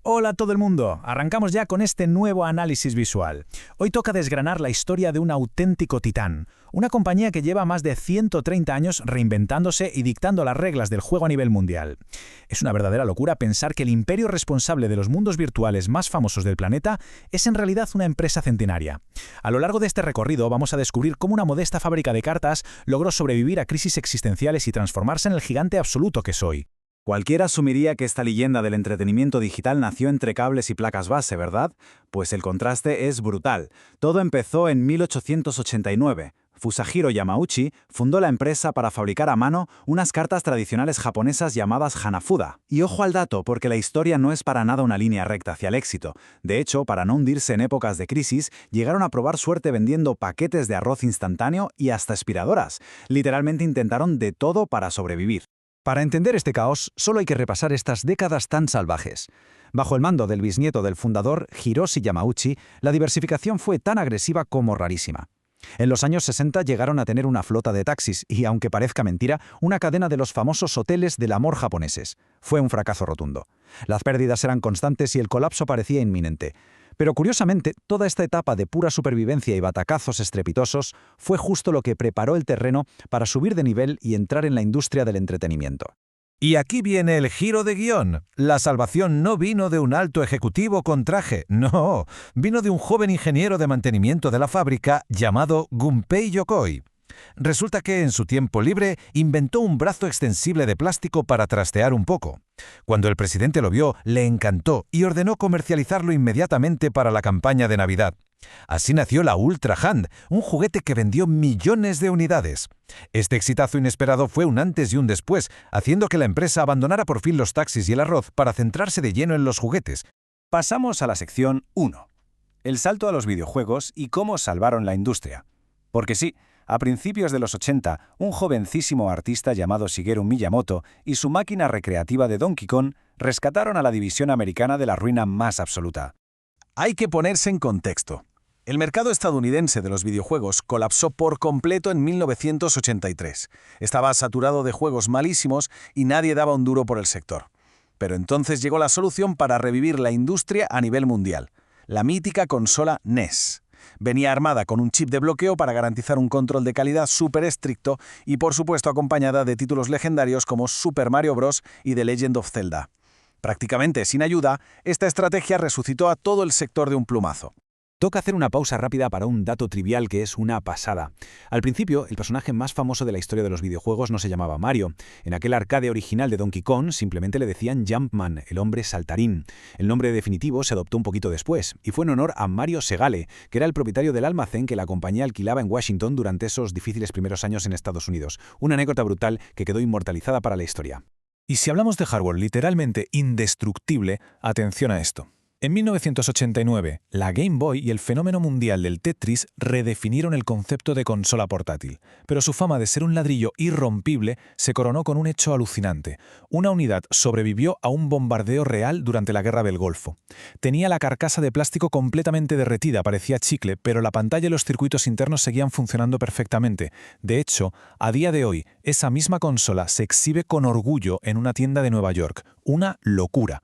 Hola a todo el mundo, arrancamos ya con este nuevo análisis visual. Hoy toca desgranar la historia de un auténtico titán, una compañía que lleva más de 130 años reinventándose y dictando las reglas del juego a nivel mundial. Es una verdadera locura pensar que el imperio responsable de los mundos virtuales más famosos del planeta es en realidad una empresa centenaria. A lo largo de este recorrido vamos a descubrir cómo una modesta fábrica de cartas logró sobrevivir a crisis existenciales y transformarse en el gigante absoluto que es hoy. Cualquiera asumiría que esta leyenda del entretenimiento digital nació entre cables y placas base, ¿verdad? Pues el contraste es brutal. Todo empezó en 1889. Fusajiro Yamauchi fundó la empresa para fabricar a mano unas cartas tradicionales japonesas llamadas Hanafuda. Y ojo al dato, porque la historia no es para nada una línea recta hacia el éxito. De hecho, para no hundirse en épocas de crisis, llegaron a probar suerte vendiendo paquetes de arroz instantáneo y hasta aspiradoras. Literalmente intentaron de todo para sobrevivir. Para entender este caos, solo hay que repasar estas décadas tan salvajes. Bajo el mando del bisnieto del fundador, Hiroshi Yamauchi, la diversificación fue tan agresiva como rarísima. En los años 60 llegaron a tener una flota de taxis y, aunque parezca mentira, una cadena de los famosos hoteles del amor japoneses. Fue un fracaso rotundo. Las pérdidas eran constantes y el colapso parecía inminente. Pero curiosamente, toda esta etapa de pura supervivencia y batacazos estrepitosos fue justo lo que preparó el terreno para subir de nivel y entrar en la industria del entretenimiento. Y aquí viene el giro de guión. La salvación no vino de un alto ejecutivo con traje, no, vino de un joven ingeniero de mantenimiento de la fábrica llamado Gunpei Yokoi. Resulta que en su tiempo libre inventó un brazo extensible de plástico para trastear un poco. Cuando el presidente lo vio, le encantó y ordenó comercializarlo inmediatamente para la campaña de Navidad. Así nació la Ultra Hand, un juguete que vendió millones de unidades. Este exitazo inesperado fue un antes y un después, haciendo que la empresa abandonara por fin los taxis y el arroz para centrarse de lleno en los juguetes. Pasamos a la sección 1. El salto a los videojuegos y cómo salvaron la industria. Porque sí, a principios de los 80, un jovencísimo artista llamado Shigeru Miyamoto y su máquina recreativa de Donkey Kong rescataron a la división americana de la ruina más absoluta. Hay que ponerse en contexto. El mercado estadounidense de los videojuegos colapsó por completo en 1983. Estaba saturado de juegos malísimos y nadie daba un duro por el sector. Pero entonces llegó la solución para revivir la industria a nivel mundial: la mítica consola NES. Venía armada con un chip de bloqueo para garantizar un control de calidad súper estricto y, por supuesto, acompañada de títulos legendarios como Super Mario Bros. Y The Legend of Zelda. Prácticamente sin ayuda, esta estrategia resucitó a todo el sector de un plumazo. Toca hacer una pausa rápida para un dato trivial que es una pasada. Al principio, el personaje más famoso de la historia de los videojuegos no se llamaba Mario. En aquel arcade original de Donkey Kong simplemente le decían Jumpman, el hombre saltarín. El nombre definitivo se adoptó un poquito después, y fue en honor a Mario Segale, que era el propietario del almacén que la compañía alquilaba en Washington durante esos difíciles primeros años en Estados Unidos. Una anécdota brutal que quedó inmortalizada para la historia. Y si hablamos de hardware literalmente indestructible, atención a esto. En 1989, la Game Boy y el fenómeno mundial del Tetris redefinieron el concepto de consola portátil, pero su fama de ser un ladrillo irrompible se coronó con un hecho alucinante. Una unidad sobrevivió a un bombardeo real durante la Guerra del Golfo. Tenía la carcasa de plástico completamente derretida, parecía chicle, pero la pantalla y los circuitos internos seguían funcionando perfectamente. De hecho, a día de hoy, esa misma consola se exhibe con orgullo en una tienda de Nueva York. Una locura.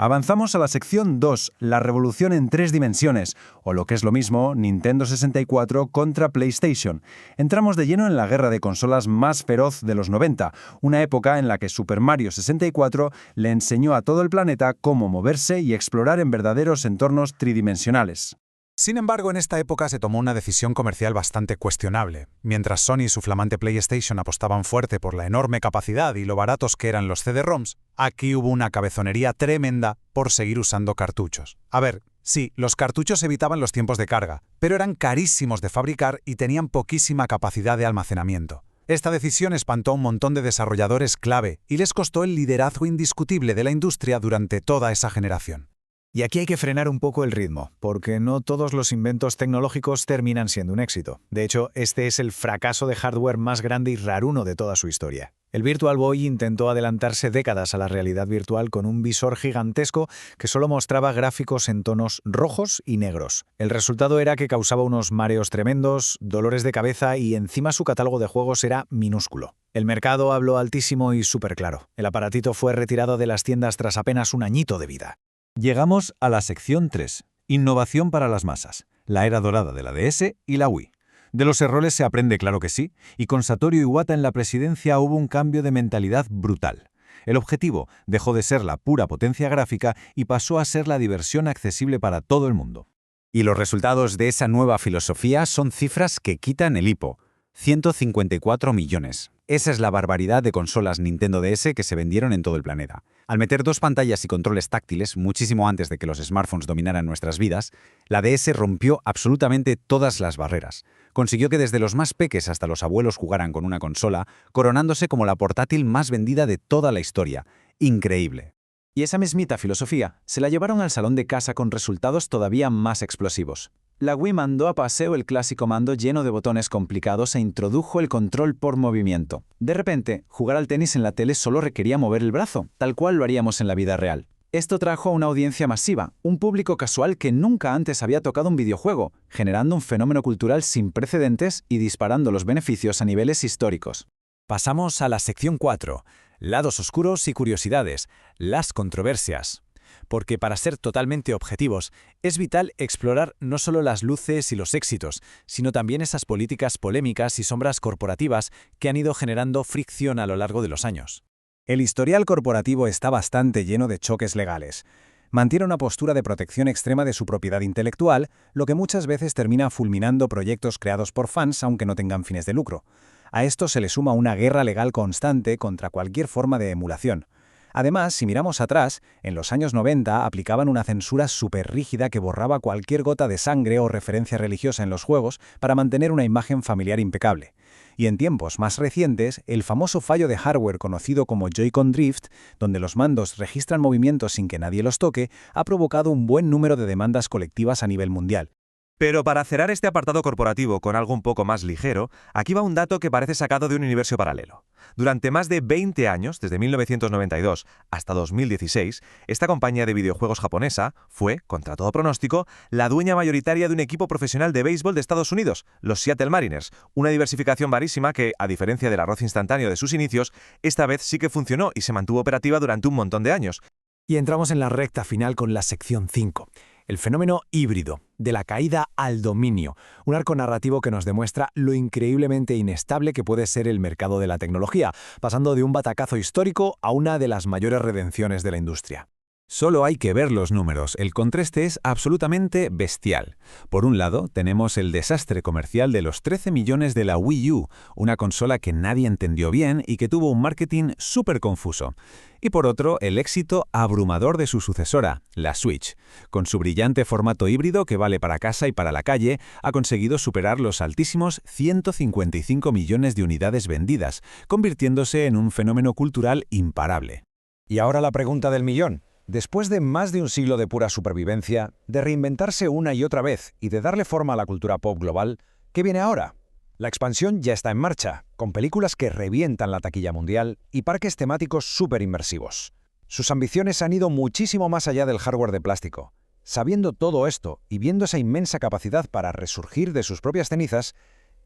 Avanzamos a la sección 2, la revolución en 3 dimensiones, o lo que es lo mismo, Nintendo 64 contra PlayStation. Entramos de lleno en la guerra de consolas más feroz de los 90, una época en la que Super Mario 64 le enseñó a todo el planeta cómo moverse y explorar en verdaderos entornos tridimensionales. Sin embargo, en esta época se tomó una decisión comercial bastante cuestionable. Mientras Sony y su flamante PlayStation apostaban fuerte por la enorme capacidad y lo baratos que eran los CD-ROMs, aquí hubo una cabezonería tremenda por seguir usando cartuchos. A ver, sí, los cartuchos evitaban los tiempos de carga, pero eran carísimos de fabricar y tenían poquísima capacidad de almacenamiento. Esta decisión espantó a un montón de desarrolladores clave y les costó el liderazgo indiscutible de la industria durante toda esa generación. Y aquí hay que frenar un poco el ritmo, porque no todos los inventos tecnológicos terminan siendo un éxito. De hecho, este es el fracaso de hardware más grande y raruno de toda su historia. El Virtual Boy intentó adelantarse décadas a la realidad virtual con un visor gigantesco que solo mostraba gráficos en tonos rojos y negros. El resultado era que causaba unos mareos tremendos, dolores de cabeza y encima su catálogo de juegos era minúsculo. El mercado habló altísimo y súper claro. El aparatito fue retirado de las tiendas tras apenas un añito de vida. Llegamos a la sección 3, innovación para las masas, la era dorada de la DS y la Wii. De los errores se aprende, claro que sí, y con Satoru Iwata en la presidencia hubo un cambio de mentalidad brutal. El objetivo dejó de ser la pura potencia gráfica y pasó a ser la diversión accesible para todo el mundo. Y los resultados de esa nueva filosofía son cifras que quitan el hipo. 154 millones. Esa es la barbaridad de consolas Nintendo DS que se vendieron en todo el planeta. Al meter 2 pantallas y controles táctiles, muchísimo antes de que los smartphones dominaran nuestras vidas, la DS rompió absolutamente todas las barreras. Consiguió que desde los más peques hasta los abuelos jugaran con una consola, coronándose como la portátil más vendida de toda la historia. Increíble. Y esa mismita filosofía se la llevaron al salón de casa con resultados todavía más explosivos. La Wii mandó a paseo el clásico mando lleno de botones complicados e introdujo el control por movimiento. De repente, jugar al tenis en la tele solo requería mover el brazo, tal cual lo haríamos en la vida real. Esto trajo a una audiencia masiva, un público casual que nunca antes había tocado un videojuego, generando un fenómeno cultural sin precedentes y disparando los beneficios a niveles históricos. Pasamos a la sección 4, lados oscuros y curiosidades, las controversias. Porque para ser totalmente objetivos, es vital explorar no solo las luces y los éxitos, sino también esas políticas polémicas y sombras corporativas que han ido generando fricción a lo largo de los años. El historial corporativo está bastante lleno de choques legales. Mantiene una postura de protección extrema de su propiedad intelectual, lo que muchas veces termina fulminando proyectos creados por fans aunque no tengan fines de lucro. A esto se le suma una guerra legal constante contra cualquier forma de emulación. Además, si miramos atrás, en los años 90 aplicaban una censura súper rígida que borraba cualquier gota de sangre o referencia religiosa en los juegos para mantener una imagen familiar impecable. Y en tiempos más recientes, el famoso fallo de hardware conocido como Joy-Con Drift, donde los mandos registran movimientos sin que nadie los toque, ha provocado un buen número de demandas colectivas a nivel mundial. Pero para cerrar este apartado corporativo con algo un poco más ligero, aquí va un dato que parece sacado de un universo paralelo. Durante más de 20 años, desde 1992 hasta 2016, esta compañía de videojuegos japonesa fue, contra todo pronóstico, la dueña mayoritaria de un equipo profesional de béisbol de Estados Unidos, los Seattle Mariners, una diversificación varísima que, a diferencia del arroz instantáneo de sus inicios, esta vez sí que funcionó y se mantuvo operativa durante un montón de años. Y entramos en la recta final con la sección 5. El fenómeno híbrido, de la caída al dominio, un arco narrativo que nos demuestra lo increíblemente inestable que puede ser el mercado de la tecnología, pasando de un batacazo histórico a una de las mayores redenciones de la industria. Solo hay que ver los números, el contraste es absolutamente bestial. Por un lado, tenemos el desastre comercial de los 13 millones de la Wii U, una consola que nadie entendió bien y que tuvo un marketing súper confuso. Y por otro, el éxito abrumador de su sucesora, la Switch. Con su brillante formato híbrido que vale para casa y para la calle, ha conseguido superar los altísimos 155 millones de unidades vendidas, convirtiéndose en un fenómeno cultural imparable. Y ahora la pregunta del millón. Después de más de un siglo de pura supervivencia, de reinventarse una y otra vez y de darle forma a la cultura pop global, ¿qué viene ahora? La expansión ya está en marcha, con películas que revientan la taquilla mundial y parques temáticos súper inmersivos. Sus ambiciones han ido muchísimo más allá del hardware de plástico. Sabiendo todo esto y viendo esa inmensa capacidad para resurgir de sus propias cenizas,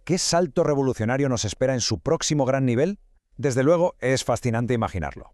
¿qué salto revolucionario nos espera en su próximo gran nivel? Desde luego, es fascinante imaginarlo.